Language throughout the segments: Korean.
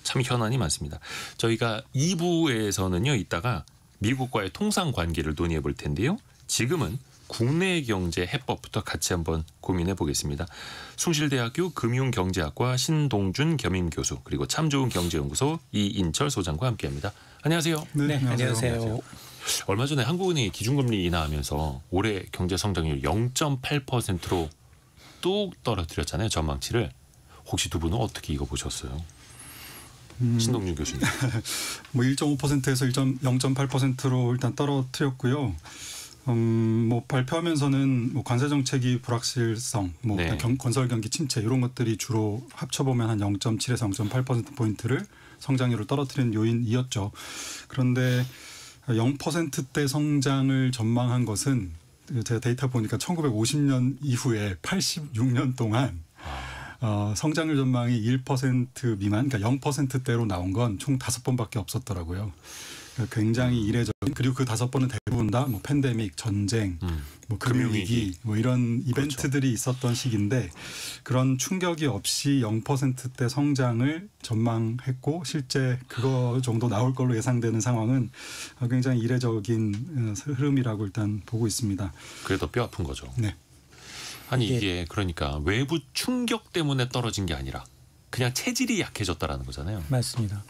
참 현안이 많습니다. 저희가 2부에서는요. 이따가 미국과의 통상 관계를 논의해 볼 텐데요. 지금은 국내 경제 해법부터 같이 한번 고민해 보겠습니다. 숭실대학교 금융경제학과 신동준 겸임교수 그리고 참 좋은 경제연구소 이인철 소장과 함께합니다. 안녕하세요. 네, 안녕하세요. 얼마 전에 한국은행이 기준금리 인하하면서 올해 경제 성장률 0.8%로 뚝 떨어뜨렸잖아요. 전망치를. 혹시 두 분은 어떻게 이거 보셨어요? 신동준 교수님. 뭐 1.5%에서 0.8%로 일단 떨어뜨렸고요. 뭐 발표하면서는 뭐 관세 정책이 불확실성, 뭐 네. 건설 경기 침체 이런 것들이 주로 합쳐보면 한 0.7에서 0.8% 포인트를 성장률을 떨어뜨리는 요인이었죠. 그런데 0%대 성장을 전망한 것은 제가 데이터 보니까 1950년 이후에 86년 동안 성장률 전망이 1% 미만, 그러니까 0%대로 나온 건 총 5번밖에 없었더라고요. 굉장히 이례적인, 그리고 그 5번은 대부분 다 뭐 팬데믹, 전쟁, 뭐 금융위기 뭐 이런 이벤트들이 그렇죠. 있었던 시기인데 그런 충격이 없이 0%대 성장을 전망했고 실제 그거 정도 나올 걸로 예상되는 상황은 굉장히 이례적인 흐름이라고 일단 보고 있습니다. 그게 더 뼈 아픈 거죠. 네. 아니 이게 그러니까 외부 충격 때문에 떨어진 게 아니라 그냥 체질이 약해졌다라는 거잖아요. 맞습니다.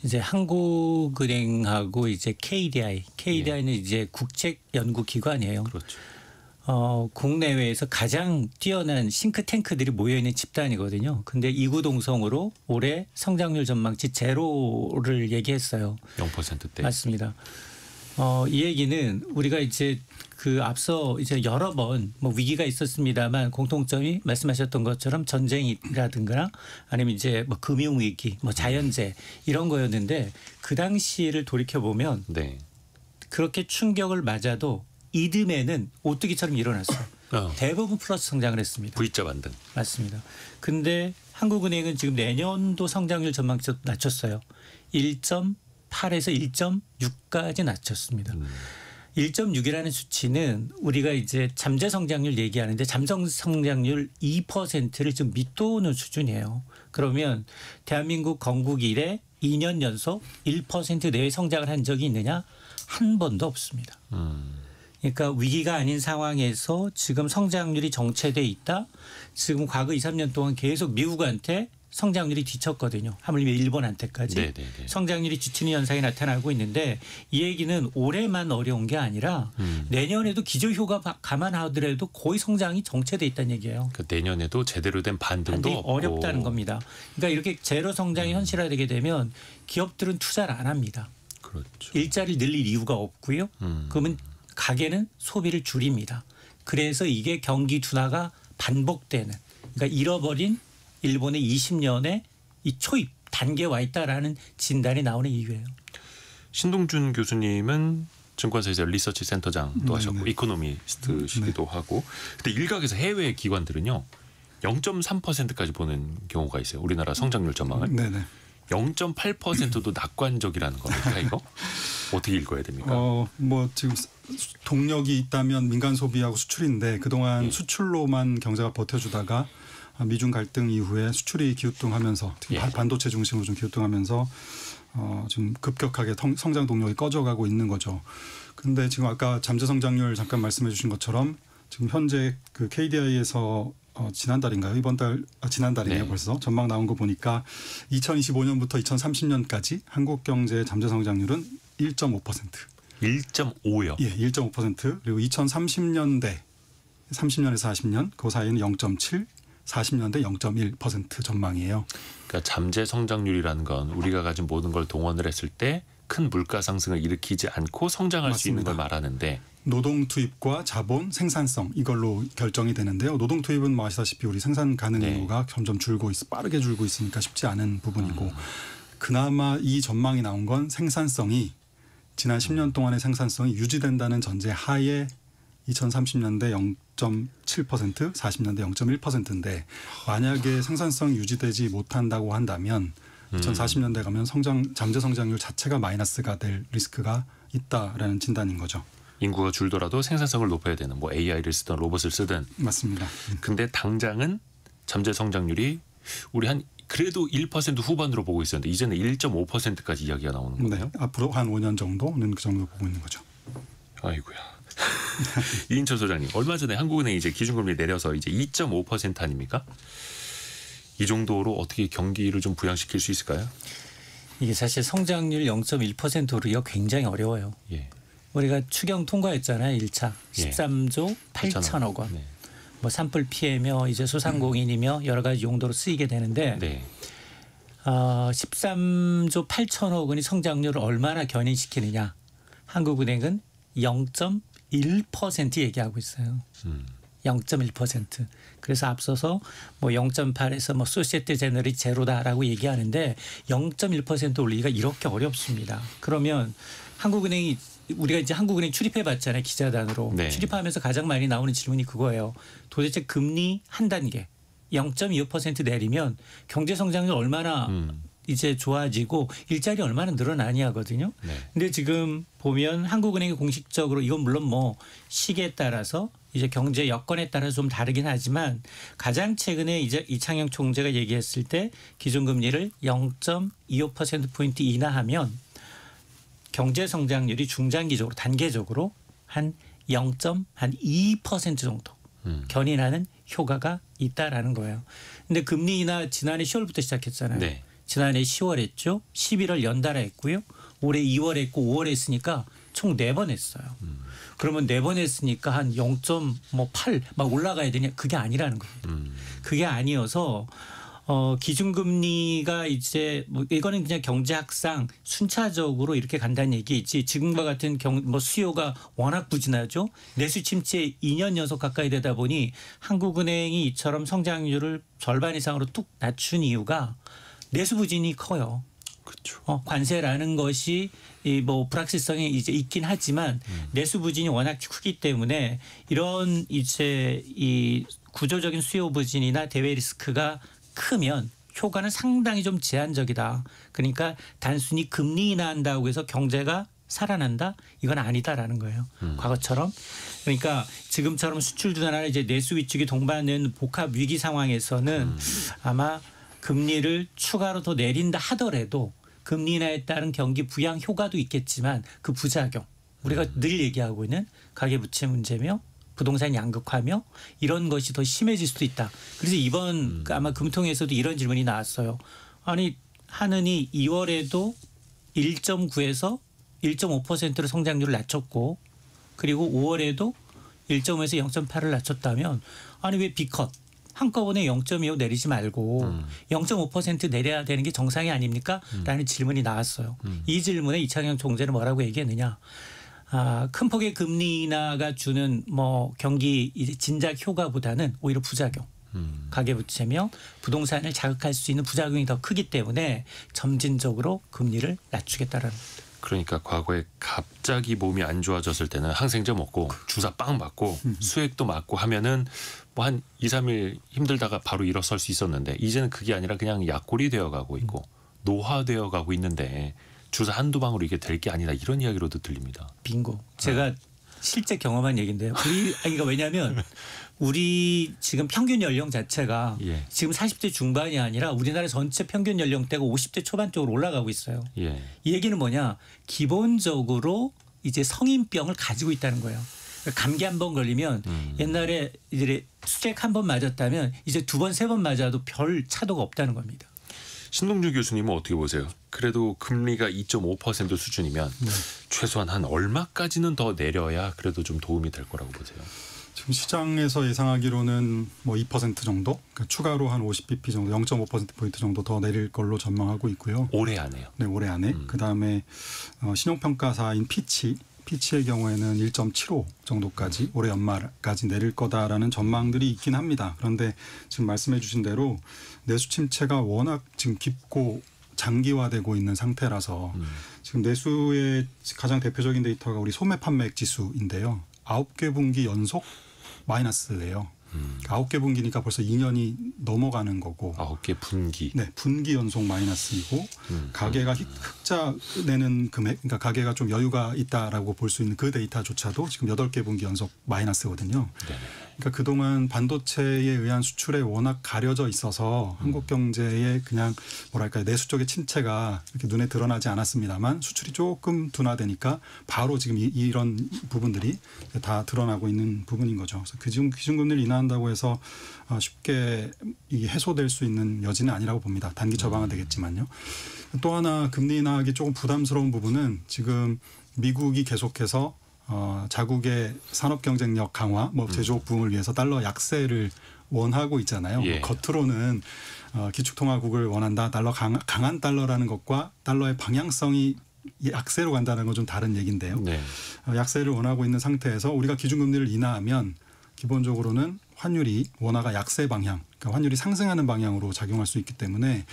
이제 한국은행하고 이제 KDI는 이제 국책연구기관이에요. 그렇죠. 국내외에서 가장 뛰어난 싱크탱크들이 모여있는 집단이거든요. 근데 이구동성으로 올해 성장률 전망치 제로를 얘기했어요. 0%대. 맞습니다. 이 얘기는 우리가 이제 그 앞서 이제 여러 번 뭐 위기가 있었습니다만 공통점이 말씀하셨던 것처럼 전쟁이라든가 아니면 이제 뭐 금융위기, 뭐 자연재해 이런 거였는데 그 당시를 돌이켜 보면 네. 그렇게 충격을 맞아도 이듬해는 오뚜기처럼 일어났어요. 대부분 플러스 성장을 했습니다. V자 반등. 맞습니다. 근데 한국은행은 지금 내년도 성장률 전망치 낮췄어요. 1.8에서 1.6까지 낮췄습니다. 1.6이라는 수치는 우리가 이제 잠재 성장률 얘기하는데 잠재 성장률 2%를 좀 밑도는 수준이에요. 그러면 대한민국 건국 이래 2년 연속 1% 내외 성장을 한 적이 있느냐? 한 번도 없습니다. 그러니까 위기가 아닌 상황에서 지금 성장률이 정체돼 있다. 지금 과거 2, 3년 동안 계속 미국한테 성장률이 뒤쳤거든요. 하물며 일본한테까지. 네네네. 성장률이 뒤치는 현상이 나타나고 있는데 이 얘기는 올해만 어려운 게 아니라 내년에도 기저효과 감안하더라도 거의 성장이 정체돼 있다는 얘기예요. 그러니까 내년에도 제대로 된 반등도 없고. 어렵다는 겁니다. 그러니까 이렇게 제로 성장이 현실화되게 되면 기업들은 투자를 안 합니다. 그렇죠. 일자리를 늘릴 이유가 없고요. 그러면 가게는 소비를 줄입니다. 그래서 이게 경기 둔화가 반복되는 그러니까 잃어버린 일본의 20년의 이 초입 단계에 와 있다라는 진단이 나오는 이유예요. 신동준 교수님은 증권사에서 리서치 센터장도 하셨고 이코노미스트시기도 하고 근데 일각에서 해외 기관들은요. 0.3%까지 보는 경우가 있어요. 우리나라 성장률 전망을. 네네. 0.8%도 낙관적이라는 겁니까 이거? 어떻게 읽어야 됩니까? 뭐 지금 동력이 있다면 민간 소비하고 수출인데 그동안 수출로만 경제가 버텨주다가 미중 갈등 이후에 수출이 기우뚱하면서 특히 반도체 중심으로 좀 기우뚱하면서 지금 급격하게 성장 동력이 꺼져가고 있는 거죠. 그런데 지금 아까 잠재 성장률 잠깐 말씀해 주신 것처럼 지금 현재 그 KDI에서 지난달인가요? 지난달이네요. 네. 벌써 전망 나온 거 보니까 2025년부터 2030년까지 한국 경제의 잠재 성장률은 1.5%. 1.5요? 예, 1.5%. 그리고 2030년대 30년에서 40년 그 사이에는 0.7, 40년대 0.1% 전망이에요. 그러니까 잠재 성장률이라는 건 우리가 가진 모든 걸 동원을 했을 때 큰 물가 상승을 일으키지 않고 성장할 맞습니다. 수 있는 걸 말하는데 노동 투입과 자본 생산성 이걸로 결정이 되는데요. 노동 투입은 뭐 아시다시피 우리 생산 가능 인구가 점점 빠르게 줄고 있으니까 쉽지 않은 부분이고 그나마 이 전망이 나온 건 생산성이 지난 10년 동안의 생산성이 유지된다는 전제 하에 2030년대 0.7%, 40년대 0.1%인데 만약에 생산성이 유지되지 못한다고 한다면 2040년대 가면 잠재 성장률 자체가 마이너스가 될 리스크가 있다라는 진단인 거죠. 인구가 줄더라도 생산성을 높여야 되는 뭐 AI를 쓰든 로봇을 쓰든. 맞습니다. 근데 당장은 잠재 성장률이 우리 한 그래도 1% 후반으로 보고 있었는데 이제는 1.5%까지 이야기가 나오는 거네요. 네, 앞으로 한 5년 정도는 그 정도 보고 있는 거죠. 아이고야. 이인철 소장님, 얼마 전에 한국은행이 이제 기준금리 내려서 이제 2.5% 아닙니까? 이 정도로 어떻게 경기를 좀 부양시킬 수 있을까요? 이게 사실 성장률 0.1%로 굉장히 어려워요. 예. 우리가 추경 통과했잖아요. 1차 예. 13조 8천억 원. 네. 뭐 산불 피해며 이제 소상공인이며 여러 가지 용도로 쓰이게 되는데 네. 13조 8천억 원이 성장률을 얼마나 견인시키느냐. 한국은행은 0.1% 얘기하고 있어요. 0.1%. 그래서 앞서서 뭐 0.8에서 뭐 소시에테 제너럴이 제로다라고 얘기하는데 0.1% 올리기가 이렇게 어렵습니다. 그러면 한국은행이 우리가 이제 한국은행 출입해 봤잖아요. 기자단으로. 네. 출입하면서 가장 많이 나오는 질문이 그거예요. 도대체 금리 한 단계 0.25% 내리면 경제 성장률 얼마나 이제 좋아지고 일자리 얼마나 늘어나냐거든요. 네. 근데 지금 보면 한국은행이 공식적으로 이건 물론 뭐 시기에 따라서 이제 경제 여건에 따라서 좀 다르긴 하지만 가장 최근에 이제 이창용 총재가 얘기했을 때 기준금리를 0.25%포인트 인하하면 경제 성장률이 중장기적으로 단계적으로 한 0.2% 정도 견인하는 효과가 있다라는 거예요. 근데 금리 인하 지난해 10월부터 시작했잖아요. 네. 지난해 10월 했죠. 11월 연달아 했고요. 올해 2월 했고 5월 했으니까 총 4번 했어요. 그러면 4번 했으니까 한 0.8 막 올라가야 되냐? 그게 아니라는 거예요. 그게 아니어서 기준금리가 이제 뭐 이거는 그냥 경제학상 순차적으로 이렇게 간다는 얘기이지 지금과 같은 뭐 수요가 워낙 부진하죠. 내수 침체 2년 연속 가까이 되다 보니 한국은행이 이처럼 성장률을 절반 이상으로 뚝 낮춘 이유가 내수 부진이 커요. 그렇죠. 관세라는 것이 이 뭐 불확실성이 이제 있긴 하지만 내수 부진이 워낙 크기 때문에 이런 이제 이 구조적인 수요 부진이나 대외 리스크가 크면 효과는 상당히 좀 제한적이다. 그러니까 단순히 금리 인하한다고 해서 경제가 살아난다? 이건 아니다라는 거예요. 과거처럼. 그러니까 지금처럼 수출 둔화나 이제 내수 위축이 동반된 복합 위기 상황에서는 아마 금리를 추가로 더 내린다 하더라도 금리 인하에 따른 경기 부양 효과도 있겠지만 그 부작용 우리가 늘 얘기하고 있는 가계부채 문제며 부동산 양극화며 이런 것이 더 심해질 수도 있다. 그래서 이번 아마 금통에서도 이런 질문이 나왔어요. 아니 한은이 2월에도 1.9에서 1.5%로 성장률을 낮췄고 그리고 5월에도 1.5에서 0.8을 낮췄다면 아니 왜 B컷 한꺼번에 0.25 내리지 말고 0.5% 내려야 되는 게 정상이 아닙니까? 라는 질문이 나왔어요. 이 질문에 이창용 총재는 뭐라고 얘기했느냐. 큰 폭의 금리 인하가 주는 뭐 경기 진작 효과보다는 오히려 부작용. 가계부채며 부동산을 자극할 수 있는 부작용이 더 크기 때문에 점진적으로 금리를 낮추겠다라는 겁니다. 그러니까 과거에 갑자기 몸이 안 좋아졌을 때는 항생제 먹고 주사 빵 맞고 수액도 맞고 하면은 뭐 한 2, 3일 힘들다가 바로 일어설 수 있었는데 이제는 그게 아니라 그냥 약골이 되어가고 있고 노화되어가고 있는데 주사 한두 방으로 이게 될 게 아니다 이런 이야기로도 들립니다. 빙고. 제가 실제 경험한 얘기인데요. 그러니까 왜냐하면 우리 지금 평균 연령 자체가 예. 지금 40대 중반이 아니라 우리나라 전체 평균 연령대가 50대 초반 쪽으로 올라가고 있어요. 예. 이 얘기는 뭐냐. 기본적으로 이제 성인병을 가지고 있다는 거예요. 감기 한 번 걸리면 옛날에 이제 수액 한 번 맞았다면 이제 2번, 3번 맞아도 별 차도가 없다는 겁니다. 신동주 교수님은 어떻게 보세요? 그래도 금리가 2.5% 수준이면 최소한 한 얼마까지는 더 내려야 그래도 좀 도움이 될 거라고 보세요? 지금 시장에서 예상하기로는 뭐 2% 정도, 그러니까 추가로 한 50bp 정도, 0.5%포인트 정도 더 내릴 걸로 전망하고 있고요. 올해 안에요? 네, 올해 안에. 그다음에 신용평가사인 피치의 경우에는 1.75 정도까지 올해 연말까지 내릴 거다라는 전망들이 있긴 합니다. 그런데 지금 말씀해 주신 대로 내수 침체가 워낙 지금 깊고 장기화되고 있는 상태라서 지금 내수의 가장 대표적인 데이터가 우리 소매 판매액 지수인데요. 9개 분기 연속 마이너스예요. 9개 분기니까 벌써 2년이 넘어가는 거고. 9개 분기. 네, 분기 연속 마이너스이고 가계가 흑자 내는 금액, 그러니까 가계가 좀 여유가 있다라고 볼 수 있는 그 데이터조차도 지금 8개 분기 연속 마이너스거든요. 네네. 그러니까 그동안 반도체에 의한 수출에 워낙 가려져 있어서 한국 경제의 그냥 뭐랄까요 내수 쪽의 침체가 이렇게 눈에 드러나지 않았습니다만 수출이 조금 둔화되니까 바로 지금 이런 부분들이 다 드러나고 있는 부분인 거죠. 그래서 기준금리를 인하한다고 해서 쉽게 이게 해소될 수 있는 여지는 아니라고 봅니다. 단기 처방은 되겠지만요. 또 하나 금리 인하하기 조금 부담스러운 부분은 지금 미국이 계속해서 자국의 산업 경쟁력 강화, 뭐 제조업 부흥을 위해서 달러 약세를 원하고 있잖아요. 예. 겉으로는 기축통화국을 원한다, 달러 강한 달러라는 것과 달러의 방향성이 약세로 간다는 건 좀 다른 얘기인데요. 네. 약세를 원하고 있는 상태에서 우리가 기준금리를 인하하면 기본적으로는 환율이 원화가 약세 방향, 그러니까 환율이 상승하는 방향으로 작용할 수 있기 때문에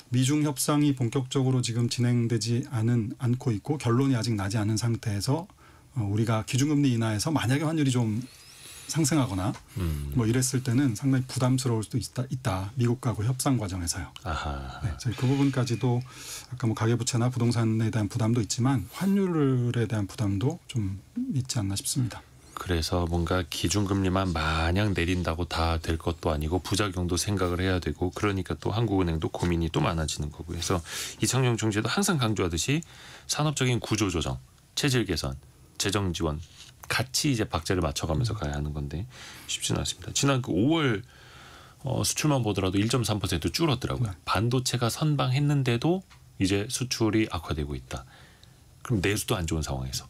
미중 협상이 본격적으로 지금 진행되지 않고 있고 결론이 아직 나지 않은 상태에서 우리가 기준금리 인하해서 만약에 환율이 좀 상승하거나 뭐 이랬을 때는 상당히 부담스러울 수도 있다. 미국하고 협상 과정에서요. 아하. 네, 저희 그 부분까지도 아까 뭐 가계부채나 부동산에 대한 부담도 있지만 환율에 대한 부담도 좀 있지 않나 싶습니다. 그래서 뭔가 기준금리만 마냥 내린다고 다 될 것도 아니고 부작용도 생각을 해야 되고 그러니까 또 한국은행도 고민이 또 많아지는 거고 그래서 이창용 총재도 항상 강조하듯이 산업적인 구조조정, 체질 개선, 재정 지원 같이 이제 박자를 맞춰가면서 가야 하는 건데 쉽지는 않습니다. 지난 그 5월 수출만 보더라도 1.3% 줄었더라고요. 반도체가 선방했는데도 이제 수출이 악화되고 있다. 그럼 내수도 안 좋은 상황에서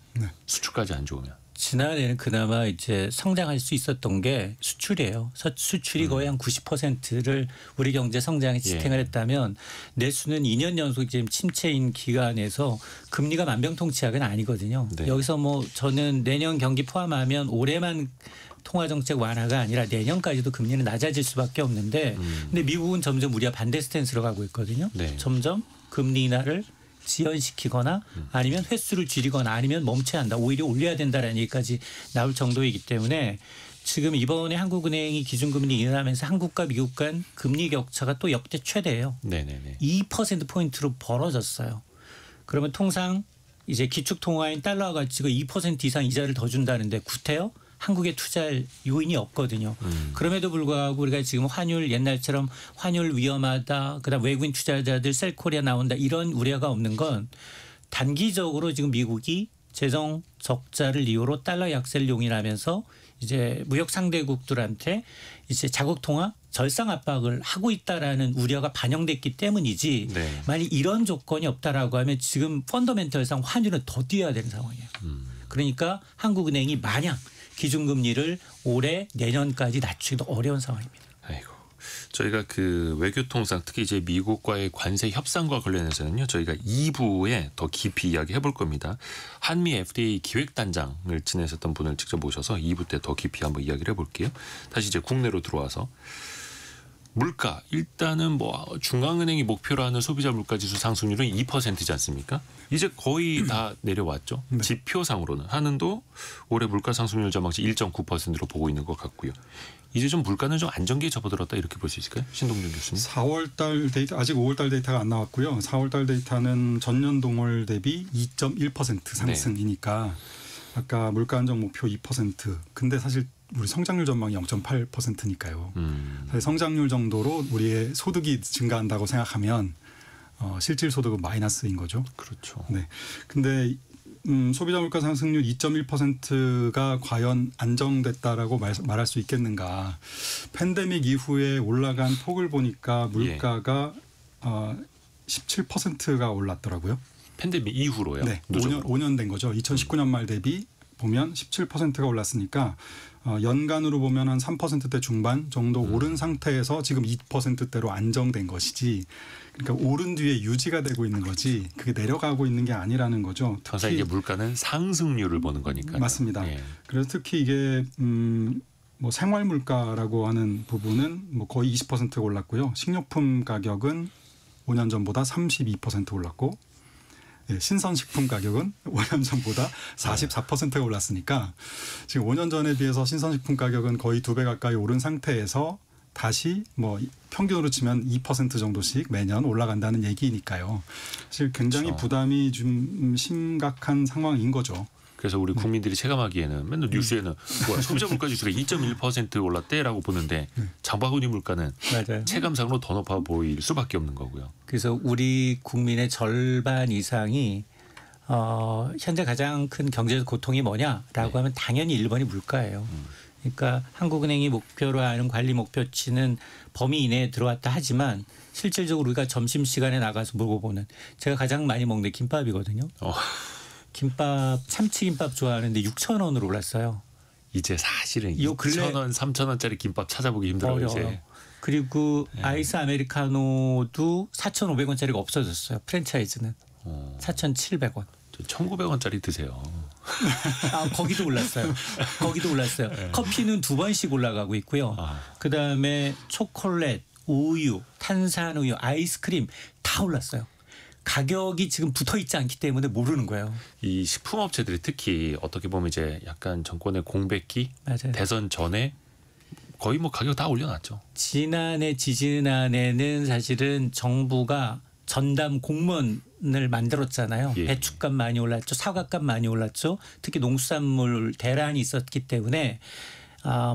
수출까지 안 좋으면 지난해는 그나마 이제 성장할 수 있었던 게 수출이에요. 수출이 거의 한 90%를 우리 경제 성장에 지탱을 했다면 내수는 2년 연속 지금 침체인 기간에서 금리가 만병통치약은 아니거든요. 네. 여기서 뭐 저는 내년 경기 포함하면 올해만 통화정책 완화가 아니라 내년까지도 금리는 낮아질 수밖에 없는데 근데 미국은 점점 우리가 반대 스탠스로 가고 있거든요. 네. 점점 금리 인하를 지연시키거나 아니면 횟수를 줄이거나 아니면 멈춰야 한다. 오히려 올려야 된다라는 얘기까지 나올 정도이기 때문에 지금 이번에 한국은행이 기준금리 인하하면서 한국과 미국 간 금리 격차가 또 역대 최대예요. 네네네. 2%포인트로 벌어졌어요. 그러면 통상 이제 기축통화인 달러 가치가 2% 이상 이자를 더 준다는데 구태여 한국에 투자할 요인이 없거든요. 그럼에도 불구하고 우리가 지금 환율 옛날처럼 환율 위험하다. 그다음 외국인 투자자들 셀코리아 나온다. 이런 우려가 없는 건 단기적으로 지금 미국이 재정 적자를 이유로 달러 약세를 용인하면서 이제 무역 상대국들한테 이제 자국 통화 절상 압박을 하고 있다라는 우려가 반영됐기 때문이지 네. 만약 이런 조건이 없다라고 하면 지금 펀더멘털상 환율은 더 뛰어야 되는 상황이에요. 그러니까 한국은행이 마냥 기준금리를 올해 내년까지 낮추기도 어려운 상황입니다. 아이고. 저희가 그 외교통상 특히 이제 미국과의 관세 협상과 관련해서는요. 저희가 2부에 더 깊이 이야기해 볼 겁니다. 한미 FDA 기획단장을 지내셨던 분을 직접 모셔서 2부 때 더 깊이 한번 이야기를 해볼게요. 다시 이제 국내로 들어와서 물가 일단은 뭐 중앙은행이 목표로 하는 소비자 물가지수 상승률은 2%지 않습니까? 이제 거의 다 내려왔죠. 네. 지표상으로는 한은도 올해 물가 상승률 전망치 1.9%로 보고 있는 것 같고요. 이제 좀 물가는 좀 안정기에 접어들었다 이렇게 볼 수 있을까요? 신동준 교수님. 4월달 데이터 아직 5월달 데이터가 안 나왔고요. 4월달 데이터는 전년 동월 대비 2.1% 상승이니까 아까 물가 안정 목표 2%. 근데 사실 우리 성장률 전망이 0.8%니까요. 사실 성장률 정도로 우리의 소득이 증가한다고 생각하면 실질 소득은 마이너스인 거죠. 그렇죠. 네. 근데 소비자 물가 상승률 2.1%가 과연 안정됐다라고 말할 수 있겠는가? 팬데믹 이후에 올라간 폭을 보니까 물가가 17%가 올랐더라고요. 팬데믹 이후로요? 네. 누적으로. 5년 된 거죠. 2019년 말 대비 보면 17%가 올랐으니까 연간으로 보면 한 3%대 중반 정도 오른 상태에서 지금 2%대로 안정된 것이지. 그러니까 오른 뒤에 유지가 되고 있는 거지 그게 내려가고 있는 게 아니라는 거죠. 항상 이게 물가는 상승률을 보는 거니까요. 맞습니다. 예. 그래서 특히 이게 뭐 생활 물가라고 하는 부분은 뭐 거의 20% 올랐고요. 식료품 가격은 5년 전보다 32% 올랐고 신선식품 가격은 5년 전보다 44%가 올랐으니까 지금 5년 전에 비해서 신선식품 가격은 거의 2배 가까이 오른 상태에서 다시 뭐 평균으로 치면 2% 정도씩 매년 올라간다는 얘기니까요. 사실 굉장히 그렇죠. 부담이 좀 심각한 상황인 거죠. 그래서 우리 국민들이 체감하기에는 맨날 뉴스에는 뭐야, 소비자 물가 지수가 2.1% 올랐대라고 보는데 장바구니 물가는 맞아요. 체감상으로 더 높아 보일 수밖에 없는 거고요. 그래서 우리 국민의 절반 이상이 현재 가장 큰 경제적 고통이 뭐냐라고 하면 당연히 1번이 물가예요. 그러니까 한국은행이 목표로 하는 관리 목표치는 범위 이내에 들어왔다 하지만 실질적으로 우리가 점심시간에 나가서 먹어보는 제가 가장 많이 먹는 게 김밥이거든요. 김밥 참치김밥 좋아하는데 6,000원으로 올랐어요. 이제 사실은 요 근래 2,000원, 3,000원짜리 김밥 찾아보기 힘들어요. 어려워요. 이제. 그리고 아이스 아메리카노도 4,500원짜리가 없어졌어요. 프랜차이즈는 4,700원. 1,900원짜리 드세요. 거기도 올랐어요. 거기도 올랐어요. 커피는 2번씩 올라가고 있고요. 그다음에 초콜릿, 우유, 탄산우유, 아이스크림 다 올랐어요. 가격이 지금 붙어 있지 않기 때문에 모르는 거예요. 이 식품업체들이 특히 어떻게 보면 이제 약간 정권의 공백기, 맞아요. 대선 전에 거의 뭐 가격 다 올려놨죠. 지지난해는 사실은 정부가 전담 공무원을 만들었잖아요. 예. 배춧값 많이 올랐죠. 사과값 많이 올랐죠. 특히 농수산물 대란이 있었기 때문에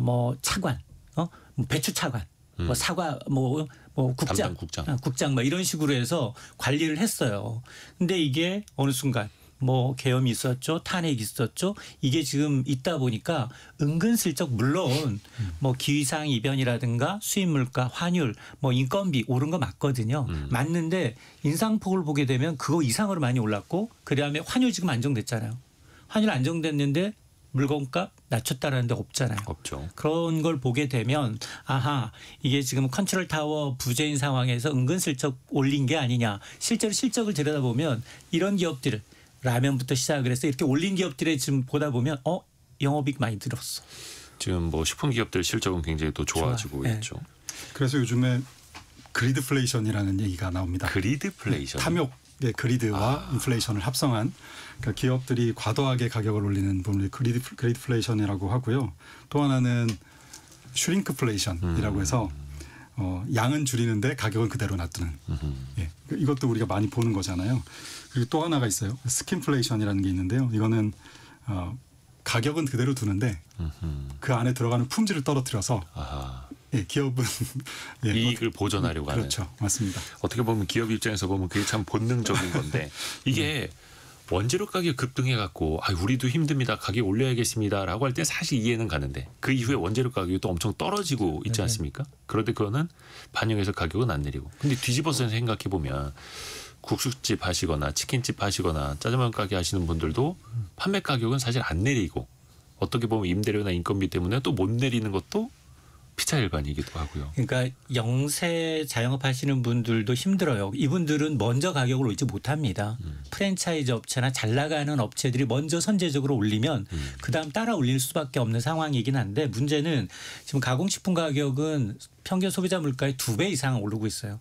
뭐 차관, 뭐 배추 차관, 뭐 사과, 뭐 국장, 담당 국장 뭐 이런 식으로 해서 관리를 했어요. 근데 이게 어느 순간 뭐 계엄이 있었죠. 탄핵이 있었죠. 이게 지금 있다 보니까 은근슬쩍 물론 뭐 기상 이변이라든가 수입 물가, 환율, 뭐 인건비 오른 거 맞거든요. 맞는데 인상폭을 보게 되면 그거 이상으로 많이 올랐고 그다음에 환율 지금 안정됐잖아요. 환율 안정됐는데 물건값 낮췄다라는 데 없잖아요. 없죠. 그런 걸 보게 되면 아하 이게 지금 컨트롤 타워 부재인 상황에서 은근슬쩍 올린 게 아니냐. 실제로 실적을 들여다보면 이런 기업들 라면부터 시작을 해서 이렇게 올린 기업들에 지금 보다 보면 영업이익 많이 늘었어. 지금 뭐 식품 기업들 실적은 굉장히 또 좋아지고 좋아요. 있죠. 그래서 요즘에 그리드플레이션이라는 얘기가 나옵니다. 그리드플레이션. 탐욕의 그리드와 인플레이션을 합성한 그러니까 기업들이 과도하게 가격을 올리는 부분을 그리드플레이션이라고 하고요. 또 하나는 슈링크플레이션이라고 해서 양은 줄이는데 가격은 그대로 놔두는. 예, 이것도 우리가 많이 보는 거잖아요. 그리고 또 하나가 있어요. 스킨플레이션이라는 게 있는데요. 이거는 가격은 그대로 두는데 그 안에 들어가는 품질을 떨어뜨려서 예, 기업은 예, 이익을 보전하려고 하는. 그렇죠. 맞습니다. 어떻게 보면 기업 입장에서 보면 그게 참 본능적인 건데 이게 원재료 가격 급등해 갖고 우리도 힘듭니다. 가격 올려야겠습니다라고 할 때 사실 이해는 가는데 그 이후에 원재료 가격이 또 엄청 떨어지고 있지 않습니까? 그런데 그거는 반영해서 가격은 안 내리고. 근데 뒤집어서 생각해 보면 국수집 하시거나 치킨집 하시거나 짜장면 가게 하시는 분들도 판매 가격은 사실 안 내리고 어떻게 보면 임대료나 인건비 때문에 또 못 내리는 것도 피차일반이기도 하고요. 그러니까 영세 자영업 하시는 분들도 힘들어요. 이분들은 먼저 가격을 올리지 못합니다. 프랜차이즈 업체나 잘 나가는 업체들이 먼저 선제적으로 올리면 그다음 따라 올릴 수밖에 없는 상황이긴 한데 문제는 지금 가공식품 가격은 평균 소비자 물가의 2배 이상 오르고 있어요.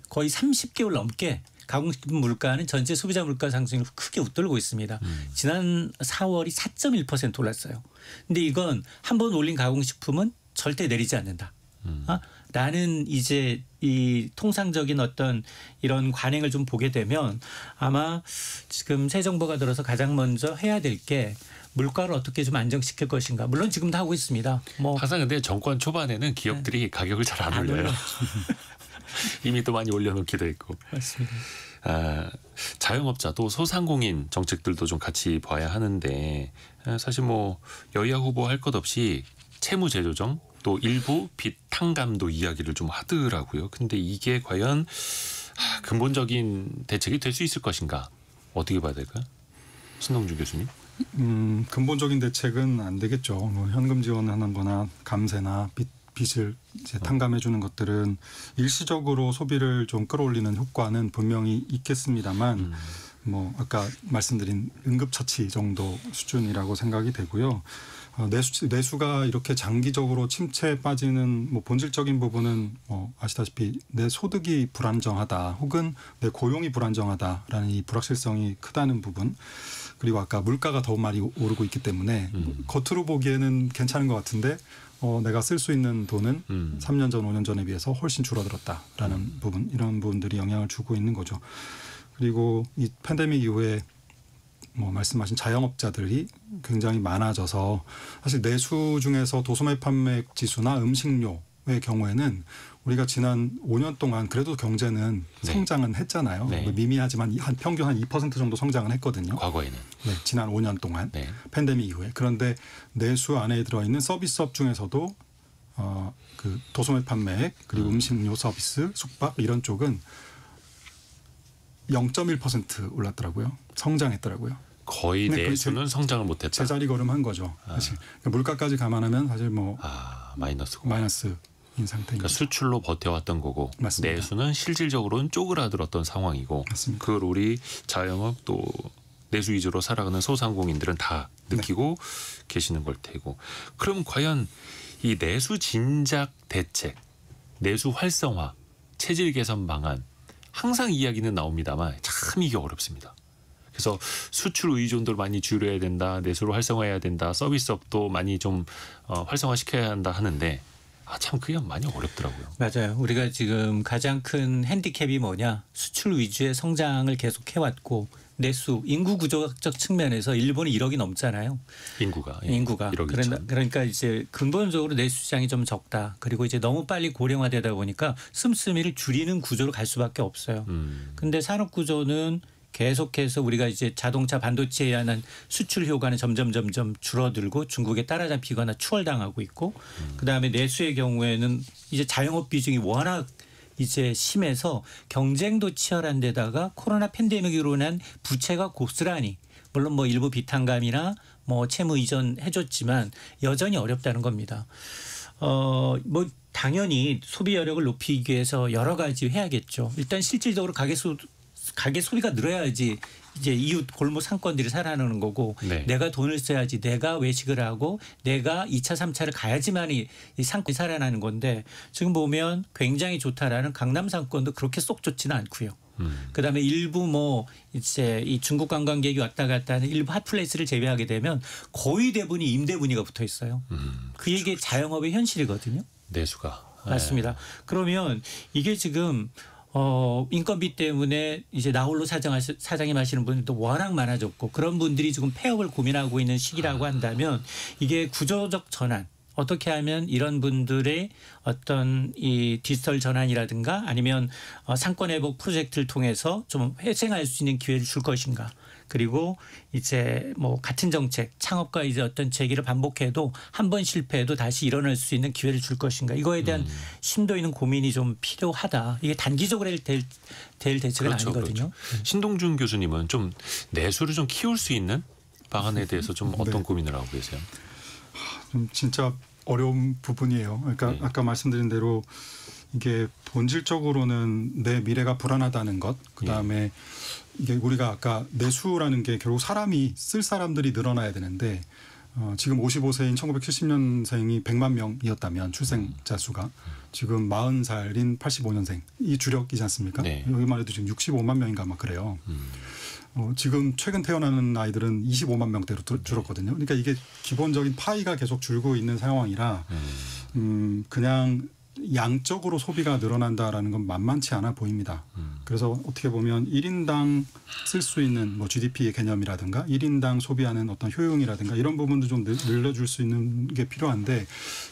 거의 30개월 넘게 가공식품 물가는 전체 소비자 물가 상승을 크게 웃돌고 있습니다. 지난 4월이 4.1% 올랐어요. 근데 이건 한 번 올린 가공식품은 절대 내리지 않는다. 라는 이제 이 통상적인 어떤 이런 관행을 좀 보게 되면 아마 지금 새 정부가 들어서 가장 먼저 해야 될 게 물가를 어떻게 좀 안정시킬 것인가. 물론 지금도 하고 있습니다. 항상 근데 정권 초반에는 기업들이 가격을 잘 안 올려요. 이미 또 많이 올려놓기도 했고. 맞습니다. 자영업자 또 소상공인 정책들도 좀 같이 봐야 하는데 사실 뭐 여야 후보 할 것 없이 채무 재조정 또 일부 빚 탕감도 이야기를 좀 하더라고요. 근데 이게 과연 근본적인 대책이 될 수 있을 것인가? 어떻게 봐야 될까요? 신동주 교수님. 근본적인 대책은 안 되겠죠. 뭐 현금 지원하는 거나 감세나 빚을 이제 탕감해 주는 것들은 일시적으로 소비를 좀 끌어올리는 효과는 분명히 있겠습니다만 뭐 아까 말씀드린 응급처치 정도 수준이라고 생각이 되고요. 내수가 이렇게 장기적으로 침체에 빠지는 뭐 본질적인 부분은 아시다시피 내 소득이 불안정하다 혹은 내 고용이 불안정하다라는 이 불확실성이 크다는 부분 그리고 아까 물가가 더 많이 오르고 있기 때문에 겉으로 보기에는 괜찮은 것 같은데 내가 쓸 수 있는 돈은 3년 전, 5년 전에 비해서 훨씬 줄어들었다라는 부분 이런 부분들이 영향을 주고 있는 거죠. 그리고 이 팬데믹 이후에 뭐 말씀하신 자영업자들이 굉장히 많아져서 사실 내수 중에서 도소매 판매액 지수나 음식료의 경우에는 우리가 지난 5년 동안 그래도 경제는 네. 성장은 했잖아요. 네. 미미하지만 한 평균 한 2% 정도 성장은 했거든요. 과거에는. 네, 지난 5년 동안 네. 팬데믹 이후에. 그런데 내수 안에 들어있는 서비스업 중에서도 그 도소매 판매액 그리고 음식료 서비스, 숙박 이런 쪽은 0.1% 올랐더라고요. 성장했더라고요. 거의 네, 내수는 성장을 못했다. 제자리 걸음한 거죠. 사실 그러니까 물가까지 감안하면 사실 뭐 마이너스고. 마이너스인 상태인 그러니까 거죠. 수출로 버텨왔던 거고 맞습니다. 내수는 실질적으로는 쪼그라들었던 상황이고 맞습니다. 그걸 우리 자영업 또 내수 위주로 살아가는 소상공인들은 다 느끼고 계시는 걸 테고 그럼 과연 이 내수 진작 대책, 내수 활성화, 체질 개선 방안 항상 이야기는 나옵니다만 참 이게 어렵습니다. 그래서 수출 의존도를 많이 줄여야 된다, 내수를 활성화해야 된다, 서비스업도 많이 좀 활성화시켜야 한다 하는데 참 그게 많이 어렵더라고요. 맞아요. 우리가 지금 가장 큰 핸디캡이 뭐냐? 수출 위주의 성장을 계속 해왔고 내수 인구 구조적 측면에서 일본이 1억이 넘잖아요. 인구가. 예. 인구가. 1억 2천. 그러니까 이제 근본적으로 내수 시장이 좀 적다. 그리고 이제 너무 빨리 고령화되다 보니까 씀씀이를 줄이는 구조로 갈 수밖에 없어요. 근데 산업 구조는 계속해서 우리가 이제 자동차 반도체에 의한 수출 효과는 점점 줄어들고 중국에 따라잡히거나 추월당하고 있고 그다음에 내수의 경우에는 이제 자영업 비중이 워낙 이제 심해서 경쟁도 치열한 데다가 코로나 팬데믹으로 인한 부채가 고스란히 물론 뭐 일부 비탄감이나 뭐 채무 이전 해줬지만 여전히 어렵다는 겁니다. 뭐 당연히 소비 여력을 높이기 위해서 여러 가지 해야겠죠. 일단 실질적으로 가계 소비가 늘어야지 이제 이웃 골목 상권들이 살아나는 거고 네. 내가 돈을 써야지 내가 외식을 하고 내가 2차 3차를 가야지만이 이 상권이 살아나는 건데 지금 보면 굉장히 좋다라는 강남 상권도 그렇게 속 좋지는 않고요. 그다음에 일부 뭐 이제 이 중국 관광객이 왔다 갔다 하는 일부 핫플레이스를 제외하게 되면 거의 대부분이 임대 분위기가 붙어 있어요. 그게 자영업의 현실이거든요. 내수가. 맞습니다. 그러면 이게 지금 인건비 때문에 이제 나홀로 사장님 하시는 분들도 워낙 많아졌고 그런 분들이 지금 폐업을 고민하고 있는 시기라고 한다면 이게 구조적 전환 어떻게 하면 이런 분들의 어떤 이 디지털 전환이라든가 아니면 상권 회복 프로젝트를 통해서 좀 회생할 수 있는 기회를 줄 것인가. 그리고 이제 뭐 같은 정책 창업과 이제 어떤 재기를 반복해도 한 번 실패해도 다시 일어날 수 있는 기회를 줄 것인가. 이거에 대한 심도 있는 고민이 좀 필요하다. 이게 단기적으로 될 대책은 그렇죠, 아니거든요. 그렇죠. 신동준 교수님은 좀 내수를 좀 키울 수 있는 방안에 대해서 좀 어떤 고민을 하고 계세요? 좀 진짜 어려운 부분이에요. 그러니까 네. 아까 말씀드린 대로 이게 본질적으로는 내 미래가 불안하다는 것. 그다음에 이게 우리가 아까 내수라는 게 결국 사람이 쓸 사람들이 늘어나야 되는데 지금 55세인 1970년생이 100만 명이었다면 출생자 수가 지금 40살인 85년생 이 주력이지 않습니까? 네. 여기만 해도 지금 65만 명인가 막 그래요. 지금 최근 태어나는 아이들은 25만 명대로 줄었거든요. 그러니까 이게 기본적인 파이가 계속 줄고 있는 상황이라 그냥 양적으로 소비가 늘어난다라는 건 만만치 않아 보입니다. 그래서 어떻게 보면 1인당 쓸 수 있는 뭐 GDP의 개념이라든가 1인당 소비하는 어떤 효용이라든가 이런 부분도 좀 늘려줄 수 있는 게 필요한데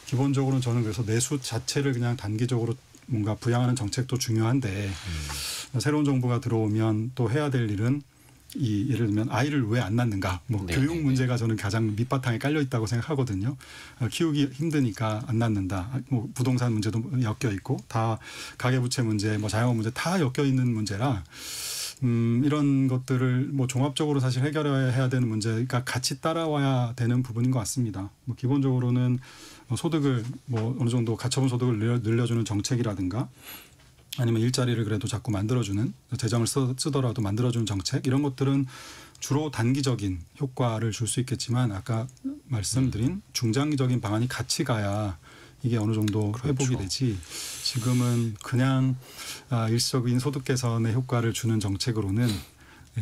기본적으로는 저는 그래서 내수 자체를 그냥 단기적으로 뭔가 부양하는 정책도 중요한데 새로운 정부가 들어오면 또 해야 될 일은 예를 들면 아이를 왜 안 낳는가 뭐 네, 교육 문제가 저는 가장 밑바탕에 깔려 있다고 생각하거든요. 키우기 힘드니까 안 낳는다. 뭐 부동산 문제도 엮여 있고 다 가계부채 문제, 뭐 자영업 문제 다 엮여 있는 문제라 이런 것들을 뭐 종합적으로 사실 해결해야 되는 문제가 같이 따라와야 되는 부분인 것 같습니다. 뭐 기본적으로는 소득을 뭐 어느 정도 가처분 소득을 늘려주는 정책이라든가. 아니면 일자리를 그래도 자꾸 만들어주는 재정을 쓰더라도 만들어주는 정책 이런 것들은 주로 단기적인 효과를 줄 수 있겠지만 아까 말씀드린 중장기적인 방안이 같이 가야 이게 어느 정도 회복이 되지 지금은 그냥 일시적인 소득 개선의 효과를 주는 정책으로는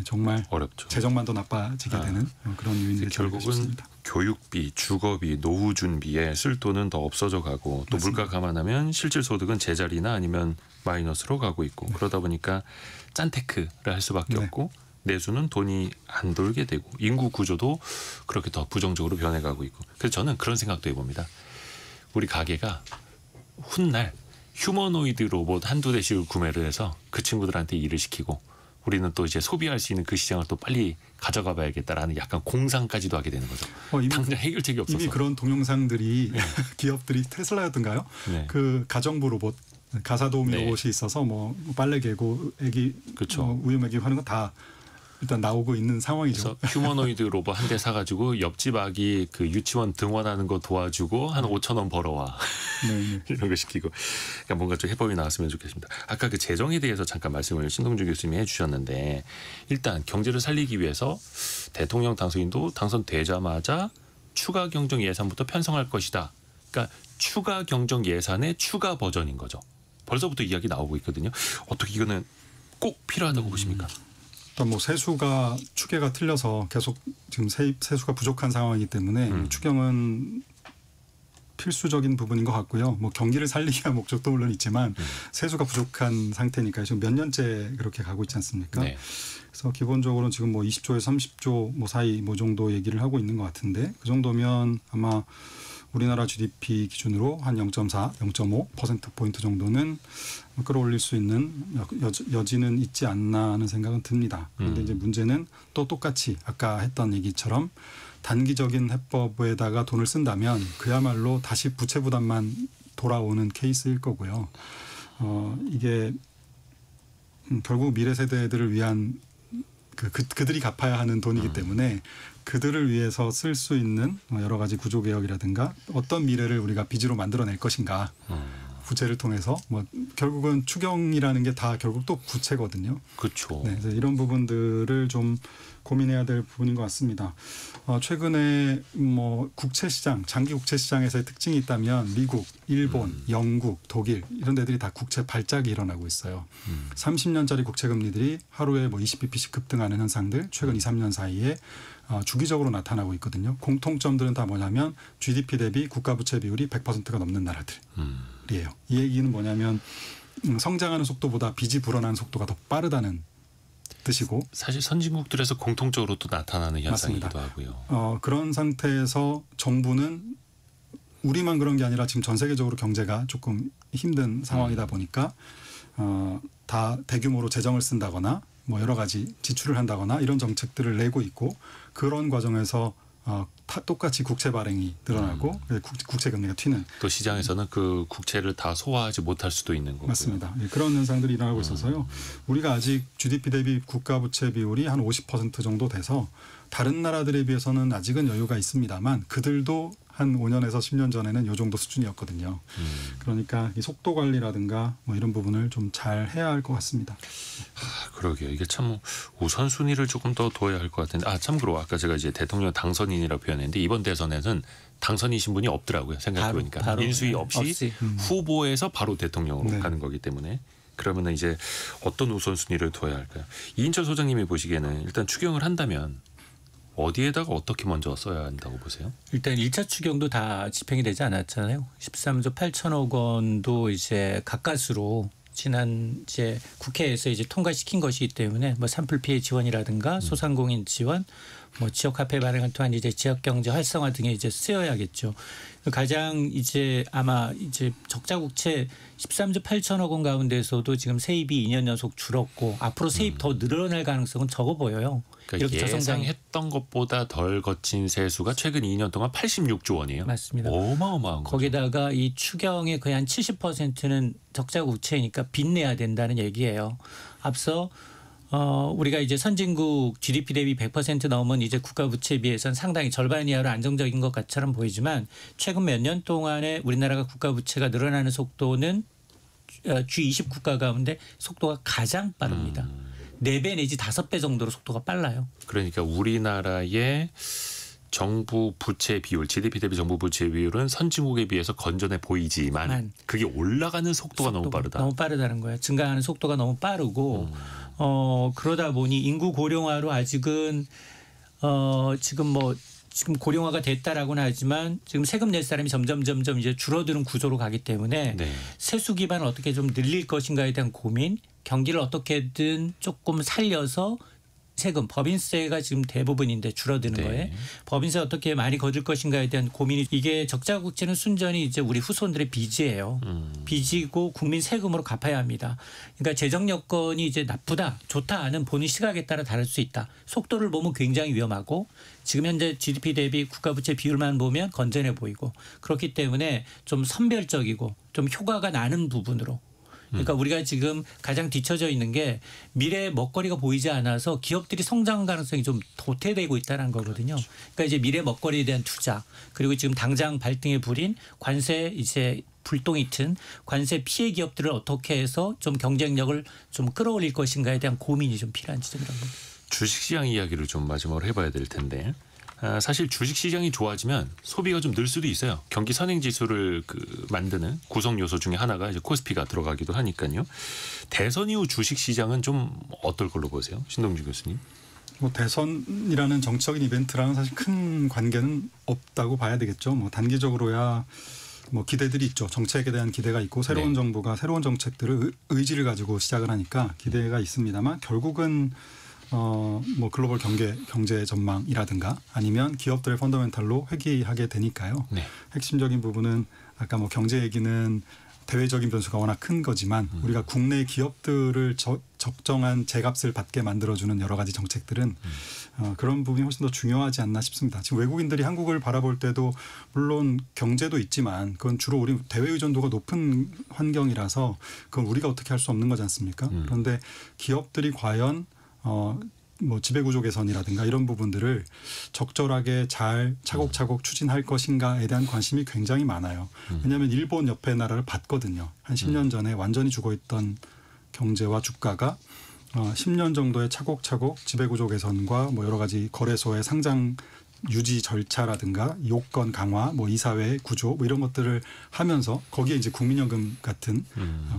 정말 어렵죠. 재정만 더 나빠지게 되는 그런 요인들이 결국은 있습니다. 교육비, 주거비, 노후 준비에 쓸 돈은 더 없어져 가고 또 맞습니다. 물가 감안하면 실질 소득은 제자리나 아니면 마이너스로 가고 있고 그러다 보니까 짠테크를 할 수밖에 없고 내수는 돈이 안 돌게 되고 인구 구조도 그렇게 더 부정적으로 변해가고 있고. 그래서 저는 그런 생각도 해봅니다. 우리 가게가 훗날 휴머노이드 로봇 한두 대씩을 구매를 해서 그 친구들한테 일을 시키고 우리는 또 이제 소비할 수 있는 그 시장을 또 빨리 가져가 봐야겠다라는 약간 공상까지도 하게 되는 거죠. 당장 해결책이 없어서. 이미 그런 동영상들이 기업들이 테슬라였던가요? 네. 그 가정부 로봇, 가사도우미 네. 로봇이 있어서 뭐 빨래 개고 애기 그쵸. 우유 먹이고 하는 거 다 일단 나오고 있는 상황이죠. 그래서 휴머노이드 로봇 한 대 사가지고 옆집 아기 그 유치원 등원하는 거 도와주고 한 5,000원 벌어와. 네. 이런 거 시키고. 그러니까 뭔가 좀 해법이 나왔으면 좋겠습니다. 아까 그 재정에 대해서 잠깐 말씀을 신동준 교수님이 해주셨는데 일단 경제를 살리기 위해서 대통령 당선인도 당선되자마자 추가 경정 예산부터 편성할 것이다. 그러니까 추가 경정 예산의 추가 버전인 거죠. 벌써부터 이야기 나오고 있거든요. 어떻게 이거는 꼭 필요하다고 보십니까? 일단 뭐 세수가 추계가 틀려서 계속 지금 세수가 부족한 상황이기 때문에 추경은 필수적인 부분인 것 같고요. 뭐 경기를 살리기 위한 목적도 물론 있지만 세수가 부족한 상태니까 지금 몇 년째 그렇게 가고 있지 않습니까? 네. 그래서 기본적으로는 지금 뭐 20조에서 30조 뭐 사이 뭐 정도 얘기를 하고 있는 것 같은데 그 정도면 아마 우리나라 GDP 기준으로 한 0.4, 0.5% 정도는 끌어올릴 수 있는 여지는 있지 않나 하는 생각은 듭니다. 그런데 이제 문제는 또 똑같이 아까 했던 얘기처럼 단기적인 해법에다가 돈을 쓴다면 그야말로 다시 부채 부담만 돌아오는 케이스일 거고요. 이게 결국 미래 세대들을 위한 그들이 갚아야 하는 돈이기 때문에 그들을 위해서 쓸 수 있는 여러 가지 구조개혁이라든가 어떤 미래를 우리가 빚으로 만들어낼 것인가 부채를 통해서 뭐 결국은 추경이라는 게 다 결국 또 부채거든요. 그렇죠. 네, 그래서 이런 부분들을 좀 고민해야 될 부분인 것 같습니다. 최근에 뭐 국채 시장, 장기 국채 시장에서의 특징이 있다면 미국, 일본, 영국, 독일 이런 데들이 다 국채 발작이 일어나고 있어요. 30년짜리 국채 금리들이 하루에 뭐 20bp씩 급등하는 현상들 최근 2, 3년 사이에 주기적으로 나타나고 있거든요. 공통점들은 다 뭐냐면 GDP 대비 국가 부채 비율이 100%가 넘는 나라들이에요. 이 얘기는 뭐냐면 성장하는 속도보다 빚이 불어나는 속도가 더 빠르다는 뜻이고 사실 선진국들에서 공통적으로 또 나타나는 현상이기도 맞습니다. 하고요. 그런 상태에서 정부는 우리만 그런 게 아니라 지금 전 세계적으로 경제가 조금 힘든 상황이다 보니까 다 대규모로 재정을 쓴다거나 뭐 여러 가지 지출을 한다거나 이런 정책들을 내고 있고 그런 과정에서 똑같이 국채 발행이 늘어나고 국채 금리가 튀는 또 시장에서는 그 국채를 다 소화하지 못할 수도 있는 거고요. 맞습니다. 그런 현상들이 일어나고 있어서요. 우리가 아직 GDP 대비 국가 부채 비율이 한 50% 정도 돼서 다른 나라들에 비해서는 아직은 여유가 있습니다만 그들도 한 5년에서 10년 전에는 이 정도 수준이었거든요. 그러니까 이 속도 관리라든가 뭐 이런 부분을 좀 잘 해야 할 것 같습니다. 그러게요. 이게 참 우선순위를 조금 더 둬야 할 것 같은데 참고로 아까 제가 이제 대통령 당선인이라고 표현했는데 이번 대선에는 당선이신 분이 없더라고요. 생각해보니까 바로 인수위 없이 후보에서 바로 대통령으로 네. 가는 거기 때문에 그러면 이제 어떤 우선순위를 둬야 할까요? 이인철 소장님이 보시기에는 일단 추경을 한다면 어디에다가 어떻게 먼저 써야 한다고 보세요? 일단 1차 추경도 다 집행이 되지 않았잖아요. 13조 8천억 원도 이제 가까스로 지난 이제 국회에서 이제 통과시킨 것이기 때문에 뭐 산불 피해 지원이라든가 소상공인 지원, 뭐 지역 화폐 발행을 통한 이제 지역 경제 활성화 등에 이제 쓰여야겠죠. 가장 이제 아마 이제 적자 국채 13조 8천억 원 가운데서도 지금 세입이 2년 연속 줄었고 앞으로 세입 더 늘어날 가능성은 적어 보여요. 그러니까 이렇게 예상했던 것보다 덜 거친 세수가 최근 2년 동안 86조 원이에요. 맞습니다. 어마어마한 거죠. 거기다가 이 추경의 거의 한 70%는 적자 국채니까 빚내야 된다는 얘기예요. 앞서 우리가 이제 선진국 GDP 대비 100% 넘은 이제 국가 부채에 비해서는 상당히 절반 이하로 안정적인 것 같처럼 보이지만 최근 몇 년 동안에 우리나라가 국가 부채가 늘어나는 속도는 G20 국가 가운데 속도가 가장 빠릅니다. 4배 내지 5배 정도로 속도가 빨라요. 그러니까 우리나라의 정부 부채 비율, GDP 대비 정부 부채 비율은 선진국에 비해서 건전해 보이지만 그게 올라가는 속도가 너무 빠르다. 너무 빠르다는 거예요. 증가하는 속도가 너무 빠르고 그러다 보니 인구 고령화로 아직은 지금 고령화가 됐다라고는 하지만 지금 세금 낼 사람이 점점 이제 줄어드는 구조로 가기 때문에 네. 세수 기반을 어떻게 좀 늘릴 것인가에 대한 고민, 경기를 어떻게든 조금 살려서 세금, 법인세가 지금 대부분인데 줄어드는 네. 거에 법인세 어떻게 많이 거둘 것인가에 대한 고민이 이게 적자 국채는 순전히 이제 우리 후손들의 빚이에요. 빚이고 국민 세금으로 갚아야 합니다. 그러니까 재정 여건이 이제 나쁘다, 좋다 하는 본인 시각에 따라 다를 수 있다. 속도를 보면 굉장히 위험하고 지금 현재 GDP 대비 국가부채 비율만 보면 건전해 보이고 그렇기 때문에 좀 선별적이고 좀 효과가 나는 부분으로 그러니까 우리가 지금 가장 뒤처져 있는 게 미래의 먹거리가 보이지 않아서 기업들이 성장 가능성이 좀 도태되고 있다는 거거든요. 그러니까 이제 미래 먹거리에 대한 투자 그리고 지금 당장 발등에 불인 관세 이제 불똥이 튼 관세 피해 기업들을 어떻게 해서 좀 경쟁력을 좀 끌어올릴 것인가에 대한 고민이 좀 필요한 지점이라고 봅니다. 주식시장 이야기를 좀 마지막으로 해봐야 될 텐데 사실 주식시장이 좋아지면 소비가 좀 늘 수도 있어요. 경기 선행지수를 만드는 구성 요소 중에 하나가 이제 코스피가 들어가기도 하니까요. 대선 이후 주식시장은 좀 어떨 걸로 보세요, 신동주 교수님? 뭐 대선이라는 정치적인 이벤트랑은 사실 큰 관계는 없다고 봐야 되겠죠. 뭐 단기적으로야 뭐 기대들이 있죠. 정책에 대한 기대가 있고 새로운 네. 정부가 새로운 정책들을 의지를 가지고 시작을 하니까 기대가 있습니다만 결국은 뭐 글로벌 경제 전망이라든가 아니면 기업들의 펀더멘탈로 회귀하게 되니까요. 네. 핵심적인 부분은 아까 뭐 경제 얘기는 대외적인 변수가 워낙 큰 거지만 우리가 국내 기업들을 적정한 제값을 받게 만들어주는 여러 가지 정책들은 그런 부분이 훨씬 더 중요하지 않나 싶습니다. 지금 외국인들이 한국을 바라볼 때도 물론 경제도 있지만 그건 주로 우리 대외 의존도가 높은 환경이라서 그건 우리가 어떻게 할 수 없는 거지 않습니까? 그런데 기업들이 과연 뭐 지배구조 개선이라든가 이런 부분들을 적절하게 잘 차곡차곡 추진할 것인가에 대한 관심이 굉장히 많아요. 왜냐하면 일본 옆에 나라를 봤거든요. 한 10년 전에 완전히 죽어있던 경제와 주가가 10년 정도의 차곡차곡 지배구조 개선과 뭐 여러 가지 거래소의 상장 유지 절차라든가 요건 강화, 뭐 이사회 구조 뭐 이런 것들을 하면서 거기에 이제 국민연금 같은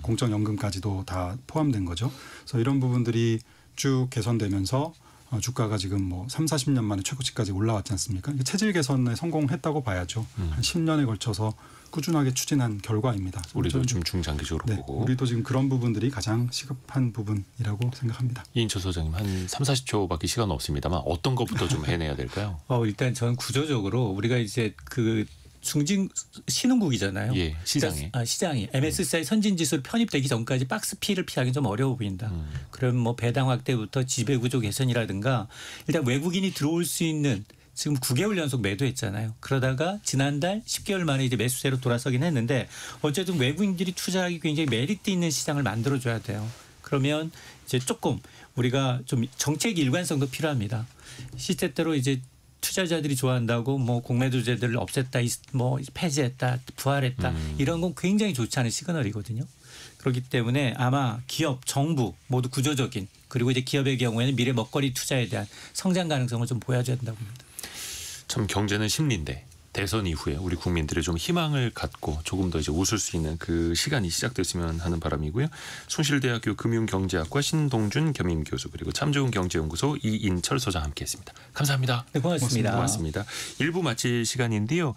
공적연금까지도 다 포함된 거죠. 그래서 이런 부분들이 쭉 개선되면서 주가가 지금 뭐 30-40년 만에 최고치까지 올라왔지 않습니까? 체질 개선에 성공했다고 봐야죠. 한 10년에 걸쳐서 꾸준하게 추진한 결과입니다. 우리도 좀 중장기적으로 네, 보고. 우리도 지금 그런 부분들이 가장 시급한 부분이라고 생각합니다. 이인철 소장님 한 30-40초밖에 시간 없습니다만 어떤 것부터 좀 해내야 될까요? 일단 저는 구조적으로 우리가 이제 그 중진 신흥국이잖아요. 예, 시장에. 시장이 MSCI 선진지수 편입되기 전까지 박스피를 피하기 좀 어려워 보인다. 그럼 뭐 배당 확대부터 지배구조 개선이라든가 일단 외국인이 들어올 수 있는 지금 9개월 연속 매도했잖아요. 그러다가 지난달 10개월 만에 이제 매수세로 돌아서긴 했는데 어쨌든 외국인들이 투자하기 굉장히 메리트 있는 시장을 만들어줘야 돼요. 그러면 이제 조금 우리가 좀 정책 일관성도 필요합니다. 시대대로 이제 투자자들이 좋아한다고 뭐 공매도제들을 없앴다, 뭐 폐지했다, 부활했다 이런 건 굉장히 좋지 않은 시그널이거든요. 그렇기 때문에 아마 기업, 정부 모두 구조적인 그리고 이제 기업의 경우에는 미래 먹거리 투자에 대한 성장 가능성을 좀 보여줘야 된다고 봅니다. 참 경제는 심리인데 대선 이후에 우리 국민들이 좀 희망을 갖고 조금 더 이제 웃을 수 있는 그 시간이 시작됐으면 하는 바람이고요. 숭실대학교 금융경제학과 신동준 겸임교수 그리고 참좋은경제연구소 이인철 소장 함께했습니다. 감사합니다. 네, 고맙습니다. 고맙습니다. 1부 마칠 시간인데요.